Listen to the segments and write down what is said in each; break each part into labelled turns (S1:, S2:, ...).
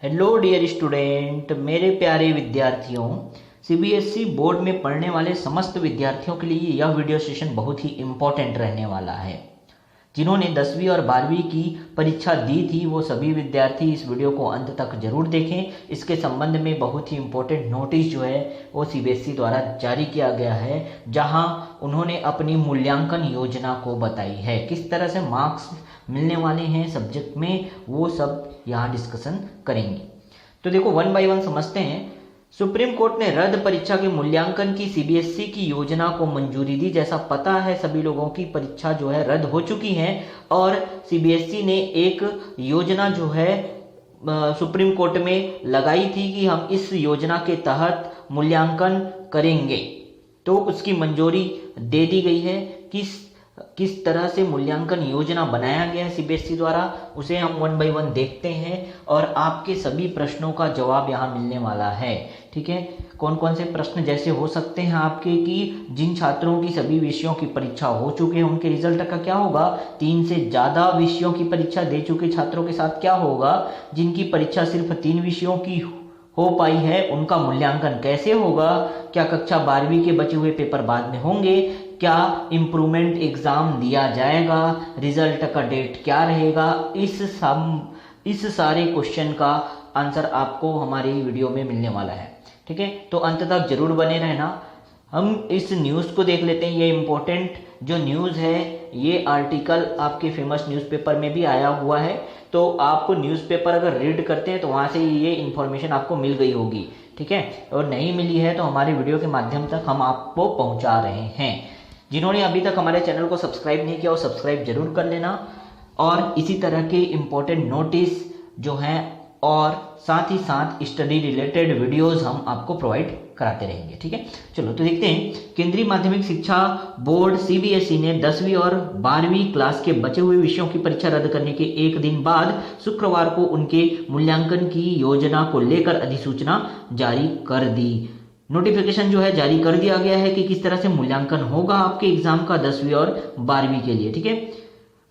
S1: Hello dear student, मेरे प्यारे विद्यार्थियों। सीबीएसई बोर्ड में पढ़ने वाले समस्त विद्यार्थियों के लिए यह वीडियो सेशन बहुत ही इम्पोर्टेंट रहने वाला है। जिन्होंने 10वीं और 12वीं की परीक्षा दी थी वो सभी विद्यार्थी इस वीडियो को अंत तक जरूर देखें। इसके संबंध में बहुत ही इम्पोर्टेंट नोटिस जो है वो सीबीएसई द्वारा जारी किया गया है, जहां उन्होंने अपनी मूल्यांकन योजना को बताई है। किस तरह से मार्क्स मिलने वाले हैं सब्जेक्ट में, वो सब यहाँ डिस्कशन करेंगे। तो देखो, वन बाय वन समझते हैं। सुप्रीम कोर्ट ने रद्द परीक्षा के मूल्यांकन की सीबीएसई की योजना को मंजूरी दी। जैसा पता है सभी लोगों की परीक्षा जो है रद्द हो चुकी है और सीबीएसई ने एक योजना जो है सुप्रीम कोर्ट में लगाई थी कि हम इस योजना के तहत मूल्यांकन करेंगे। तो उसकी मंजूरी दे दी गई है। किस तरह से मूल्यांकन योजना बनाया गया है सीबीएसई द्वारा, उसे हम वन बाय वन देखते हैं और आपके सभी प्रश्नों का जवाब यहाँ मिलने वाला है। ठीक है, कौन कौन से प्रश्न जैसे हो सकते हैं आपके कि जिन छात्रों की सभी विषयों की परीक्षा हो चुके हैं उनके रिजल्ट का क्या होगा, 3 से ज्यादा विषयों की परीक्षा दे चुके छात्रों के साथ क्या होगा, जिनकी परीक्षा सिर्फ 3 विषयों की हो पाई है उनका मूल्यांकन कैसे होगा, क्या कक्षा 12वीं के बचे हुए पेपर बाद में होंगे, क्या इम्प्रूवमेंट एग्जाम दिया जाएगा, रिजल्ट का डेट क्या रहेगा। इस सारे क्वेश्चन का आंसर आपको हमारी वीडियो में मिलने वाला है। ठीक है, तो अंत तक जरूर बने रहना। हम इस न्यूज़ को देख लेते हैं। ये इम्पोर्टेंट जो न्यूज़ है, ये आर्टिकल आपके फेमस न्यूज़पेपर में भी आया हुआ है। तो आपको न्यूज़पेपर अगर रीड करते हैं तो वहाँ से ये इन्फॉर्मेशन आपको मिल गई होगी। ठीक है, और नहीं मिली है तो हमारे वीडियो के माध्यम तक हम आपको पहुँचा रहे हैं। जिन्होंने अभी तक हमारे चैनल को सब्सक्राइब नहीं किया वो सब्सक्राइब जरूर कर लेना और इसी तरह के इम्पोर्टेंट नोटिस जो हैं और साथ ही साथ स्टडी रिलेटेड वीडियोस हम आपको प्रोवाइड कराते रहेंगे। ठीक है, चलो तो देखते हैं। केंद्रीय माध्यमिक शिक्षा बोर्ड सीबीएसई ने 10वीं और 12वीं क्लास के बचे हुए विषयों की परीक्षा रद्द करने के एक दिन बाद शुक्रवार को उनके मूल्यांकन की योजना को लेकर अधिसूचना जारी कर दी। नोटिफिकेशन जो है जारी कर दिया गया है कि किस तरह से मूल्यांकन होगा आपके एग्जाम का 10वीं और 12वीं के लिए। ठीक है,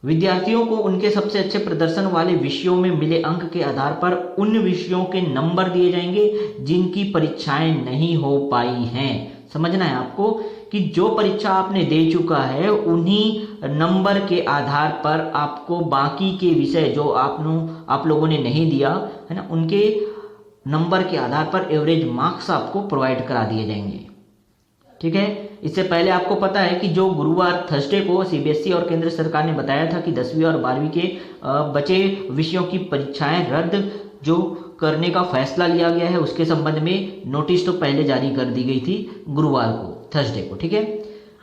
S1: विद्यार्थियों को उनके सबसे अच्छे प्रदर्शन वाले विषयों में मिले अंक के आधार पर उन विषयों के नंबर दिए जाएंगे जिनकी परीक्षाएं नहीं हो पाई हैं। समझना है आपको कि जो परीक्षा आपने दे चुका है उन्हीं नंबर के आधार पर आपको बाकी के विषय जो आप लोगों ने नहीं दिया है ना, उनके नंबर के आधार पर एवरेज मार्क्स आपको प्रोवाइड करा दिए जाएंगे। ठीक है, इससे पहले आपको पता है कि जो गुरुवार थर्सडे को सीबीएसई और केंद्र सरकार ने बताया था कि 10वीं और 12वीं के बचे विषयों की परीक्षाएं रद्द जो करने का फैसला लिया गया है उसके संबंध में नोटिस तो पहले जारी कर दी गई थी गुरुवार को, थर्सडे को। ठीक है,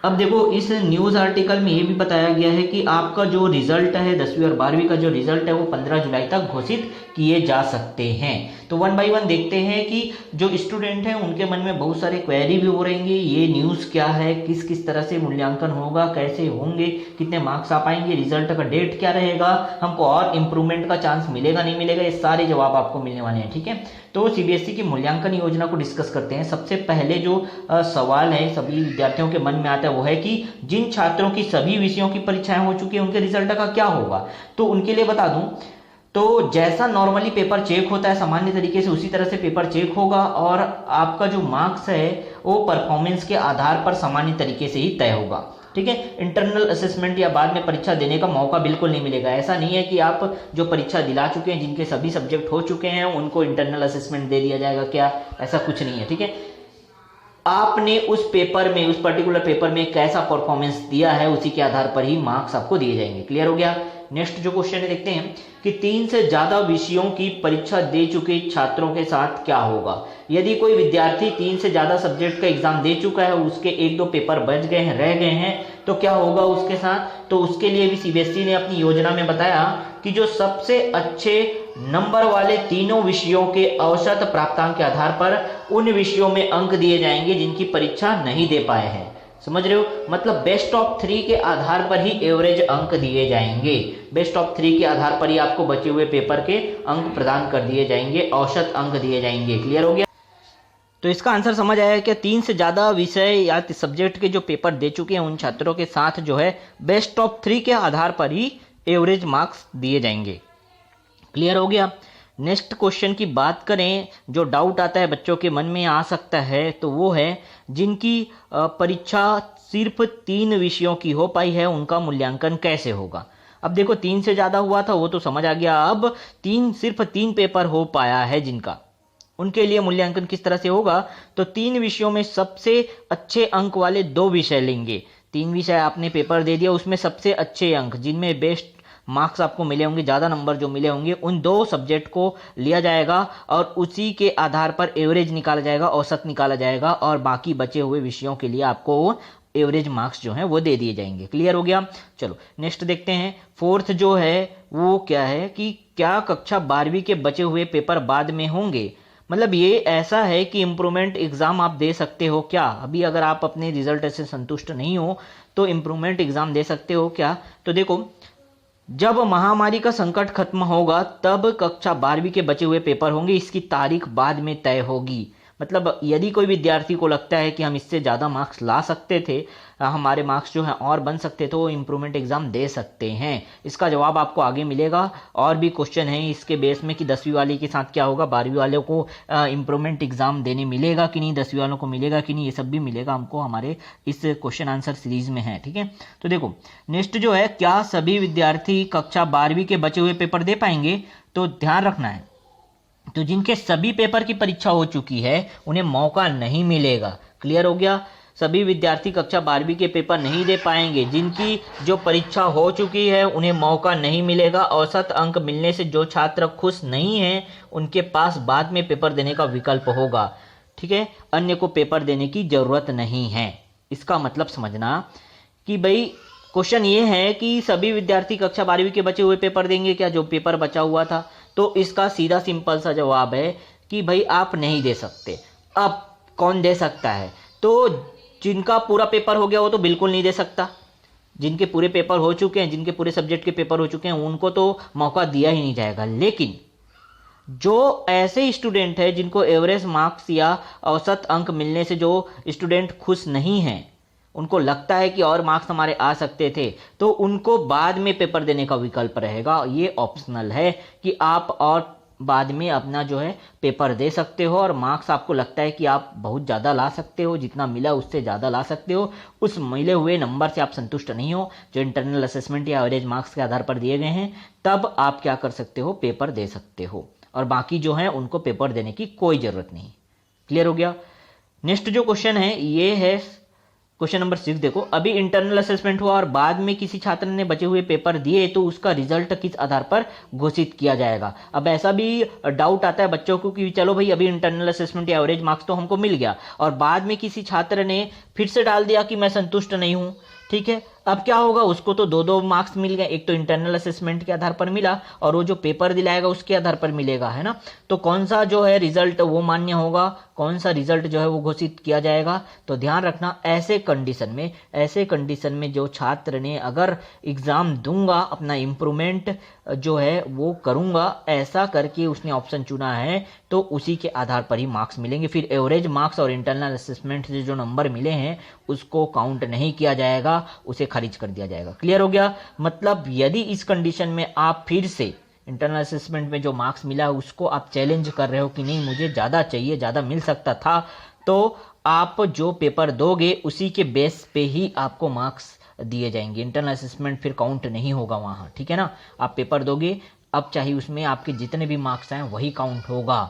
S1: अब देखो इस न्यूज़ आर्टिकल में ये भी बताया गया है कि आपका जो रिजल्ट है 10वीं और 12वीं का जो रिजल्ट है वो 15 जुलाई तक घोषित किए जा सकते हैं। तो वन बाय वन देखते हैं कि जो स्टूडेंट हैं उनके मन में बहुत सारे क्वेरी भी हो रहेंगे। ये न्यूज़ क्या है, किस किस तरह से मूल्यांकन होगा, कैसे होंगे, कितने मार्क्स आ पाएंगे, रिजल्ट का डेट क्या रहेगा, हमको और इम्प्रूवमेंट का चांस मिलेगा नहीं मिलेगा, ये सारे जवाब आपको मिलने वाले हैं। ठीक है, तो सीबीएसई की मूल्यांकन योजना को डिस्कस करते हैं। सबसे पहले जो सवाल है सभी विद्यार्थियों के मन में आता है वो है कि जिन छात्रों की सभी विषयों की परीक्षाएं हो चुकी है उनके रिजल्ट का क्या होगा। तो उनके लिए बता दूं तो जैसा नॉर्मली पेपर चेक होता है सामान्य तरीके से उसी तरह से पेपर चेक होगा और आपका जो मार्क्स है वो परफॉर्मेंस के आधार पर सामान्य तरीके से ही तय होगा। ठीक है, इंटरनल असेसमेंट या बाद में परीक्षा देने का मौका बिल्कुल नहीं मिलेगा। ऐसा नहीं है कि आप जो परीक्षा दिला चुके हैं जिनके सभी सब्जेक्ट हो चुके हैं उनको इंटरनल असेसमेंट दे दिया जाएगा, क्या ऐसा कुछ नहीं है। ठीक है, आपने उस पेपर में, उस पर्टिकुलर पेपर में कैसा परफॉर्मेंस दिया है उसी के आधार पर ही मार्क्स आपको दिए जाएंगे। क्लियर हो गया। नेक्स्ट जो क्वेश्चन है देखते हैं कि 3 से ज्यादा विषयों की परीक्षा दे चुके छात्रों के साथ क्या होगा। यदि कोई विद्यार्थी 3 से ज्यादा सब्जेक्ट का एग्जाम दे चुका है, उसके 1-2 पेपर बच गए हैं, रह गए हैं, तो क्या होगा उसके साथ। तो उसके लिए भी सीबीएसई ने अपनी योजना में बताया कि जो सबसे अच्छे नंबर वाले तीनों विषयों के औसत प्राप्तांक के आधार पर उन विषयों में अंक दिए जाएंगे जिनकी परीक्षा नहीं दे पाए हैं। समझ रहे हो, मतलब बेस्ट ऑफ 3 के आधार पर ही एवरेज अंक दिए जाएंगे। बेस्ट ऑफ 3 के आधार पर ही आपको बचे हुए पेपर के अंक प्रदान कर दिए जाएंगे, औसत अंक दिए जाएंगे। क्लियर हो गया। तो इसका आंसर समझ आया क्या, 3 से ज्यादा विषय या सब्जेक्ट के जो पेपर दे चुके हैं उन छात्रों के साथ जो है बेस्ट ऑफ 3 के आधार पर ही एवरेज मार्क्स दिए जाएंगे। क्लियर हो गया। नेक्स्ट क्वेश्चन की बात करें, जो डाउट आता है बच्चों के मन में आ सकता है, तो वो है जिनकी परीक्षा सिर्फ 3 विषयों की हो पाई है उनका मूल्यांकन कैसे होगा। अब देखो 3 से ज़्यादा हुआ था वो तो समझ आ गया, अब सिर्फ 3 पेपर हो पाया है जिनका, उनके लिए मूल्यांकन किस तरह से होगा। तो 3 विषयों में सबसे अच्छे अंक वाले 2 विषय लेंगे। 3 विषय आपने पेपर दे दिया, उसमें सबसे अच्छे अंक जिनमें बेस्ट मार्क्स आपको मिले होंगे, ज़्यादा नंबर जो मिले होंगे, उन 2 सब्जेक्ट को लिया जाएगा और उसी के आधार पर एवरेज निकाला जाएगा, औसत निकाला जाएगा, और बाकी बचे हुए विषयों के लिए आपको एवरेज मार्क्स जो हैं वो दे दिए जाएंगे। क्लियर हो गया। चलो नेक्स्ट देखते हैं। 4th जो है वो क्या है कि क्या कक्षा 12वीं के बचे हुए पेपर बाद में होंगे। मतलब ये ऐसा है कि इम्प्रूवमेंट एग्ज़ाम आप दे सकते हो क्या। अभी अगर आप अपने रिजल्ट से संतुष्ट नहीं हो तो इम्प्रूवमेंट एग्ज़ाम दे सकते हो क्या। तो देखो, जब महामारी का संकट खत्म होगा तब कक्षा 12वीं के बचे हुए पेपर होंगे, इसकी तारीख बाद में तय होगी। मतलब यदि कोई विद्यार्थी को लगता है कि हम इससे ज़्यादा मार्क्स ला सकते थे, हमारे मार्क्स जो हैं और बन सकते थे, वो इम्प्रूवमेंट एग्ज़ाम दे सकते हैं। इसका जवाब आपको आगे मिलेगा। और भी क्वेश्चन हैं इसके बेस में कि 10वीं वाले के साथ क्या होगा, 12वीं वालों को इम्प्रूवमेंट एग्ज़ाम देने मिलेगा कि नहीं, 10वीं वालों को मिलेगा कि नहीं, ये सब भी मिलेगा हमको हमारे इस क्वेश्चन आंसर सीरीज़ में है। ठीक है, तो देखो नेक्स्ट जो है, क्या सभी विद्यार्थी कक्षा 12वीं के बचे हुए पेपर दे पाएंगे। तो ध्यान रखना है, तो जिनके सभी पेपर की परीक्षा हो चुकी है उन्हें मौका नहीं मिलेगा। क्लियर हो गया। सभी विद्यार्थी कक्षा 12वीं के पेपर नहीं दे पाएंगे। जिनकी जो परीक्षा हो चुकी है उन्हें मौका नहीं मिलेगा। औसत अंक मिलने से जो छात्र खुश नहीं हैं उनके पास बाद में पेपर देने का विकल्प होगा। ठीक है, अन्य को पेपर देने की जरूरत नहीं है। इसका मतलब समझना कि भाई क्वेश्चन ये है कि सभी विद्यार्थी कक्षा 12वीं के बचे हुए पेपर देंगे क्या, जो पेपर बचा हुआ था। तो इसका सीधा सिंपल सा जवाब है कि भाई आप नहीं दे सकते। अब कौन दे सकता है, तो जिनका पूरा पेपर हो गया वो तो बिल्कुल नहीं दे सकता। जिनके पूरे पेपर हो चुके हैं, जिनके पूरे सब्जेक्ट के पेपर हो चुके हैं, उनको तो मौका दिया ही नहीं जाएगा। लेकिन जो ऐसे स्टूडेंट है जिनको एवरेज मार्क्स या औसत अंक मिलने से जो स्टूडेंट खुश नहीं हैं, उनको लगता है कि और मार्क्स हमारे आ सकते थे, तो उनको बाद में पेपर देने का विकल्प रहेगा। ये ऑप्शनल है कि आप और बाद में अपना जो है पेपर दे सकते हो, और मार्क्स आपको लगता है कि आप बहुत ज़्यादा ला सकते हो, जितना मिला उससे ज़्यादा ला सकते हो, उस मिले हुए नंबर से आप संतुष्ट नहीं हो जो इंटरनल असेसमेंट या एवरेज मार्क्स के आधार पर दिए गए हैं, तब आप क्या कर सकते हो, पेपर दे सकते हो। और बाकी जो है उनको पेपर देने की कोई ज़रूरत नहीं। क्लियर हो गया। नेक्स्ट जो क्वेश्चन है ये है क्वेश्चन नंबर 6। देखो, अभी इंटरनल असेसमेंट हुआ और बाद में किसी छात्र ने बचे हुए पेपर दिए तो उसका रिजल्ट किस आधार पर घोषित किया जाएगा। अब ऐसा भी डाउट आता है बच्चों को कि चलो भाई अभी इंटरनल असेसमेंट या एवरेज मार्क्स तो हमको मिल गया, और बाद में किसी छात्र ने फिर से डाल दिया कि मैं संतुष्ट नहीं हूं। ठीक है, अब क्या होगा, उसको तो 2-2 मार्क्स मिल गए, एक तो इंटरनल असेसमेंट के आधार पर मिला और वो जो पेपर दिलाएगा उसके आधार पर मिलेगा, है ना। तो कौन सा जो है रिजल्ट वो मान्य होगा, कौन सा रिजल्ट जो है वो घोषित किया जाएगा। तो ध्यान रखना, ऐसे कंडीशन में जो छात्र ने अगर एग्ज़ाम दूंगा, अपना इम्प्रूवमेंट जो है वो करूंगा, ऐसा करके उसने ऑप्शन चुना है, तो उसी के आधार पर ही मार्क्स मिलेंगे। फिर एवरेज मार्क्स और इंटरनल असेसमेंट से जो नंबर मिले हैं उसको काउंट नहीं किया जाएगा, उसे खारिज कर दिया जाएगा। क्लियर हो गया। मतलब यदि इस कंडीशन में आप फिर से इंटरनल असेसमेंट में जो मार्क्स मिला है उसको आप चैलेंज कर रहे हो कि नहीं मुझे ज़्यादा चाहिए, ज़्यादा मिल सकता था, तो आप जो पेपर दोगे उसी के बेस पे ही आपको मार्क्स दिए जाएंगे। इंटरनल असेसमेंट फिर काउंट नहीं होगा वहाँ। ठीक है ना, आप पेपर दोगे, अब चाहे उसमें आपके जितने भी मार्क्स आए वही काउंट होगा।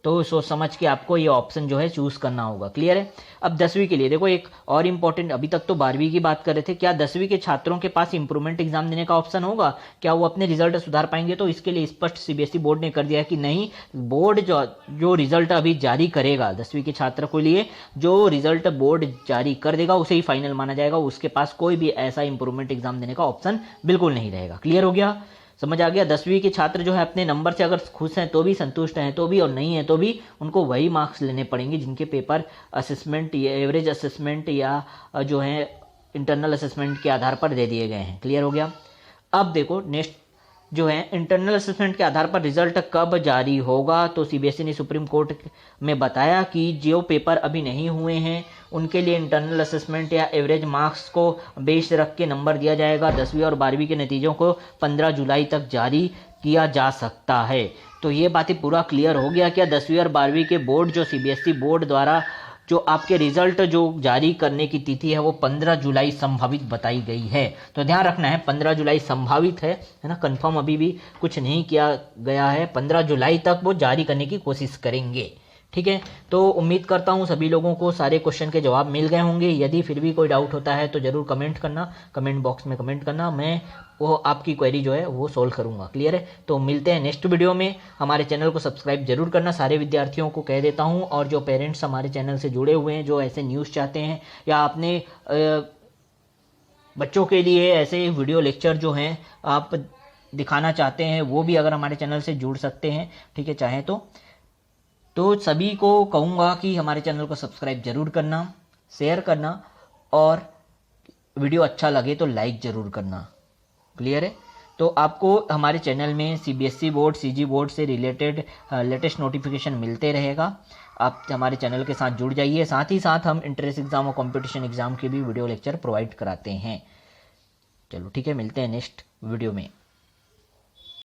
S1: तो सोच समझ के आपको ये ऑप्शन जो है चूज करना होगा। क्लियर है। अब 10वीं के लिए देखो, एक और इम्पॉर्टेंट, अभी तक तो 12वीं की बात कर रहे थे, क्या 10वीं के छात्रों के पास इंप्रूवमेंट एग्जाम देने का ऑप्शन होगा, क्या वो अपने रिजल्ट सुधार पाएंगे। तो इसके लिए स्पष्ट सीबीएसई बोर्ड ने कर दिया है कि नहीं, बोर्ड जो रिजल्ट अभी जारी करेगा 10वीं के छात्र के लिए, जो रिजल्ट बोर्ड जारी कर देगा उसे ही फाइनल माना जाएगा। उसके पास कोई भी ऐसा इंप्रूवमेंट एग्जाम देने का ऑप्शन बिल्कुल नहीं रहेगा। क्लियर हो गया, समझ आ गया। 10वीं के छात्र जो है अपने नंबर से अगर खुश हैं तो भी, संतुष्ट हैं तो भी, और नहीं है तो भी, उनको वही मार्क्स लेने पड़ेंगे जिनके पेपर असेसमेंट या एवरेज असेसमेंट या जो है इंटरनल असेसमेंट के आधार पर दे दिए गए हैं। क्लियर हो गया। अब देखो नेक्स्ट जो है, इंटरनल असेसमेंट के आधार पर रिजल्ट कब जारी होगा। तो सीबीएसई ने सुप्रीम कोर्ट में बताया कि जो पेपर अभी नहीं हुए हैं उनके लिए इंटरनल असेसमेंट या एवरेज मार्क्स को बेस रख के नंबर दिया जाएगा। 10वीं और 12वीं के नतीजों को 15 जुलाई तक जारी किया जा सकता है। तो ये बातें पूरा क्लियर हो गया क्या 10वीं और 12वीं के बोर्ड जो सीबीएसई बोर्ड द्वारा जो आपके रिजल्ट जो जारी करने की तिथि है वो 15 जुलाई संभावित बताई गई है। तो ध्यान रखना है 15 जुलाई संभावित है ना, कंफर्म अभी भी कुछ नहीं किया गया है। 15 जुलाई तक वो जारी करने की कोशिश करेंगे। ठीक है, तो उम्मीद करता हूँ सभी लोगों को सारे क्वेश्चन के जवाब मिल गए होंगे। यदि फिर भी कोई डाउट होता है तो ज़रूर कमेंट करना, कमेंट बॉक्स में कमेंट करना, मैं वो आपकी क्वेरी जो है वो सोल्व करूंगा। क्लियर है, तो मिलते हैं नेक्स्ट वीडियो में। हमारे चैनल को सब्सक्राइब जरूर करना, सारे विद्यार्थियों को कह देता हूँ। और जो पेरेंट्स हमारे चैनल से जुड़े हुए हैं, जो ऐसे न्यूज़ चाहते हैं या अपने बच्चों के लिए ऐसे वीडियो लेक्चर जो हैं आप दिखाना चाहते हैं, वो भी अगर हमारे चैनल से जुड़ सकते हैं। ठीक है, चाहे तो सभी को कहूँगा कि हमारे चैनल को सब्सक्राइब जरूर करना, शेयर करना और वीडियो अच्छा लगे तो लाइक ज़रूर करना। क्लियर है, तो आपको हमारे चैनल में सीबीएसई बोर्ड, सीजी बोर्ड से रिलेटेड लेटेस्ट नोटिफिकेशन मिलते रहेगा। आप हमारे चैनल के साथ जुड़ जाइए। साथ ही साथ हम इंट्रेंस एग्ज़ाम और कंपटीशन एग्ज़ाम के भी वीडियो लेक्चर प्रोवाइड कराते हैं। चलो ठीक है, मिलते हैं नेक्स्ट वीडियो में।